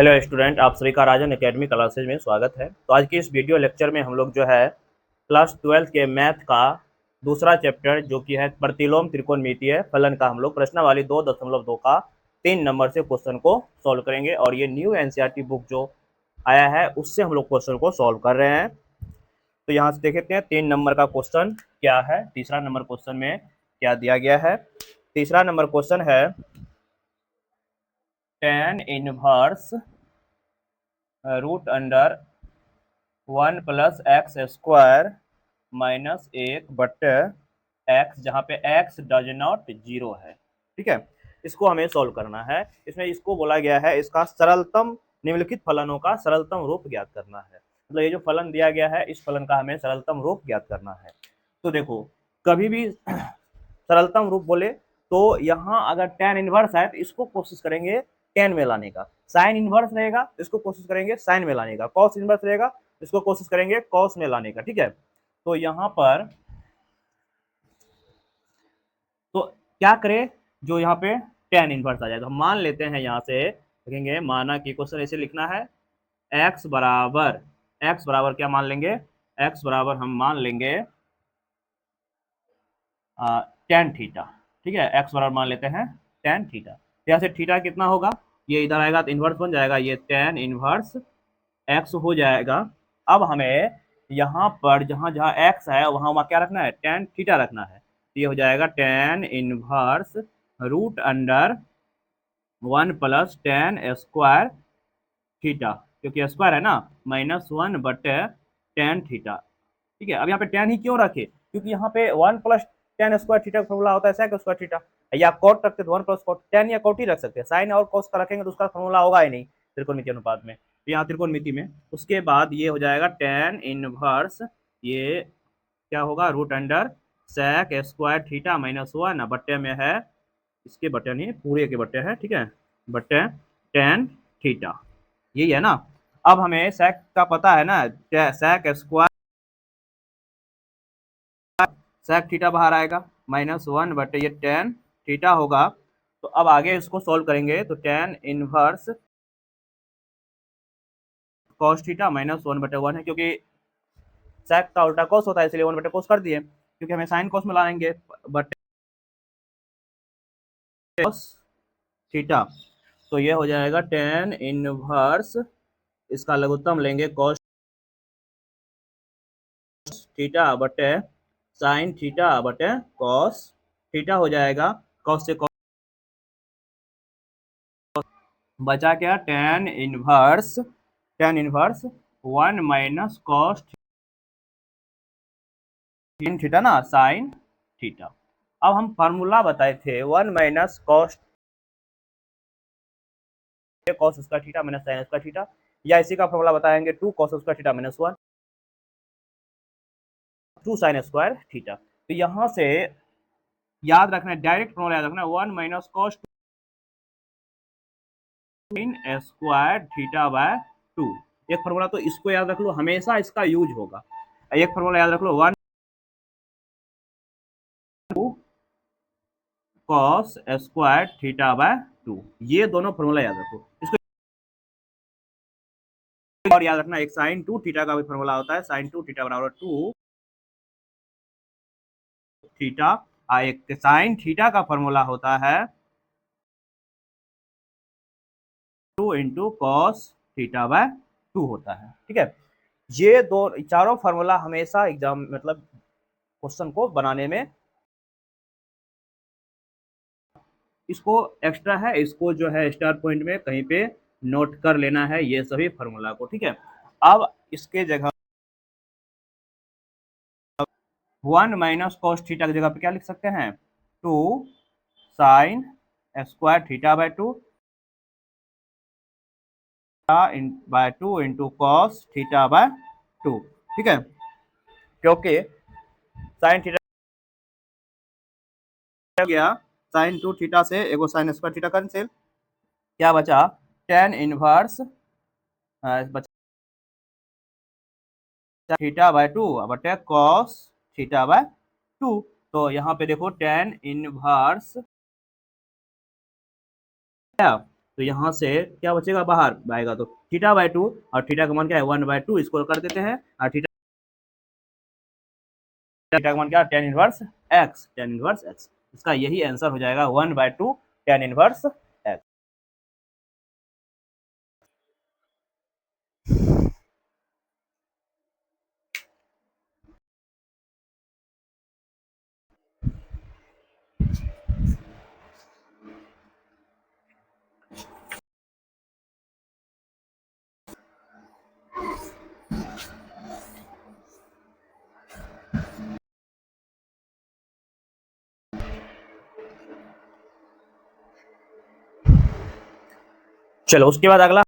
Hello student, आप सभी का राजन एकेडमी क्लासेज में स्वागत है। तो आज की इस वीडियो लेक्चर में हम लोग जो है क्लास 12 के मैथ का दूसरा चैप्टर जो कि है प्रतिलोम त्रिकोणमितीय फलन का हम लोग प्रश्नावली 2.2 का 3 नंबर से क्वेश्चन को सॉल्व करेंगे। और ये न्यू एनसीईआरटी बुक जो आया है उससे हम लोग क्वेश्चन को सॉल्व कर रहे हैं। तो यहाँ से देखते हैं 3 नंबर का क्वेश्चन क्या है। तीसरा नंबर क्वेश्चन में क्या दिया गया है। तीसरा नंबर क्वेश्चन है tan inverse root under 1 plus x square minus 1/x, जहाँ पे x डज नॉट जीरो है। ठीक है, इसको हमें सॉल्व करना है। इसमें इसको बोला गया है इसका सरलतम निम्नलिखित फलनों का सरलतम रूप ज्ञात करना है। मतलब ये जो फलन दिया गया है इस फलन का हमें सरलतम रूप ज्ञात करना है। तो देखो, कभी भी सरलतम रूप बोले तो यहाँ अगर tan इनवर्स है तो इसको कोशिश करेंगे tan में लाने का, साइन इनवर्स रहेगा इसको कोशिश करेंगे साइन में लाने का, कॉस इनवर्स रहेगा इसको कोशिश करेंगे कॉस में लाने का। ठीक है, तो यहाँ पर तो क्या करें, जो यहाँ पे tan इनवर्स आ जाए तो हम मान लेते हैं, यहाँ से देखेंगे माना कि क्वेश्चन ऐसे लिखना है x बराबर क्या मान लेंगे, x बराबर हम मान लेंगे tan थीटा। ठीक है, x बराबर मान लेते हैं tan थीटा। यहाँ से थीटा कितना होगा, ये इधर आएगा तो इन्वर्स बन जाएगा, ये tan इनवर्स x हो जाएगा। अब हमें यहाँ पर जहाँ जहाँ x है वहाँ वहाँ क्या रखना है, tan थीटा रखना है। ये हो जाएगा tan inverse root under 1 plus tan square theta, क्योंकि स्क्वायर है ना, -1/tan थीटा। ठीक है, अब यहाँ पे tan ही क्यों रखे, क्योंकि यहाँ पे 1 प्लस tan स्क्वायर थीटा का फॉर्मूला होता है sec स्क्वायर थीटा, या कॉट रखते तो 1 प्लस कॉट, tan या कॉट ही रख सकते हैं। साइन और कॉस का रखेंगे तो उसका फॉर्मूला होगा ही नहीं त्रिकोणमिति अनुपात में। तो यहाँ त्रिकोणमिति में उसके बाद ये हो जाएगा tan इनवर्स, ये क्या होगा, root under sec square theta -1 बट्टे में है, इसके बट्टे नहीं पूरे के बट्टे है। ठीक है, बट्टे tan थीटा, यही है ना। अब हमें sec का पता है ना, sec स्क्वायर sec थीटा बाहर आएगा -1 बटे ये tan थीटा होगा। तो अब आगे इसको सॉल्व करेंगे तो tan इनवर्स cos थीटा -1/1 है, क्योंकि sec का उल्टा cos होता है इसलिए 1/cos कर दिए, क्योंकि हमें sin cos में लाएंगे बटे cos थीटा। तो ये हो जाएगा tan इनवर्स, इसका लघुत्तम लेंगे cos थीटा बटे sin थीटा बटे cos थीटा हो जाएगा। cos से cos बचा क्या, tan inverse 1 minus cos theta ना sin थीटा। अब हम फार्मूला बताए थे 1 minus cos square theta minus sin square theta, या इसी का फार्मूला बताएंगे 2 cos square theta -1 2 sin square theta. तो यहाँ से याद रखना है, डायरेक्ट फार्मूला याद रखना है 1 minus cos square theta by 2। एक फार्मूला तो इसको याद रख लो, हमेशा इसका यूज होगा। एक फार्मूला याद रख लो 1 cos स्क्वायर थीटा बाय 2, ये दोनों फार्मूला याद रखो। इसको और याद रखना, एक sin 2 थीटा का भी फार्मूला होता है, sin 2 थीटा बराबर 2 थीटा, एक sin थीटा का फार्मूला होता है 2 इंटू कॉस थीटा बाय 2 होता है। ठीक है, ये दो चारों फार्मूला हमेशा एग्जाम मतलब क्वेश्चन को बनाने में, इसको एक्स्ट्रा है, इसको जो है स्टार पॉइंट में कहीं पे नोट कर लेना है ये सभी फार्मूला को। ठीक है, अब इसके जगह 1 माइनस कॉस थीटा की जगह पे क्या लिख सकते हैं, 2 sine square theta by 2 by 2 into cos theta by 2। ठीक है, क्योंकि साइन थीटा गया, साइन 2 थीटा से एगो साइन स्क्वायर थीटा कैंसिल, क्या बचा, tan इनवर्स बचा थीटा बाय 2 बटे कॉस थीटा बाय 2। तो यहाँ पे देखो tan इनवर्स तो यहाँ से क्या बचेगा, बाहर आएगा तो थीटा बाई 2, और थीटा का मान क्या है 1/2, इसको कर देते हैं, और थीटा का मान क्या, tan inverse x, tan inverse x। इसका यही आंसर हो जाएगा 1/2 tan इनवर्स x। चलो उसके बाद अगला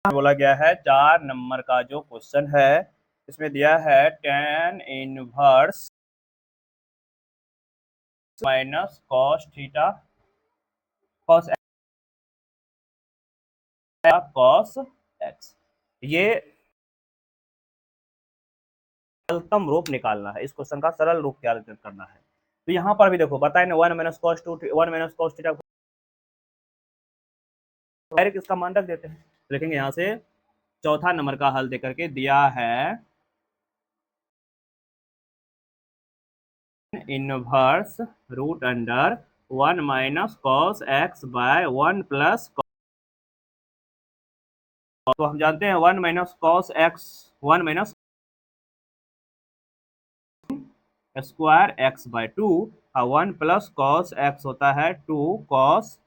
बोला गया है 4 नंबर का जो क्वेश्चन है, इसमें दिया है tan inverse minus cos theta cos cos x. ये सरलतम रूप निकालना है, इस क्वेश्चन का सरल रूप क्या करना है। तो यहाँ पर भी देखो बताए ना 1 minus cos 2 1 minus cos theta, direct इसका मान रख देते हैं। देखेंगे यहाँ से चौथा नंबर का हल देकर के दिया है inverse root under 1 minus cos x by 1 plus, तो हम जानते हैं 1 minus cos x 1 minus square x by 2, और 1 प्लस कॉस एक्स होता है 2 कॉस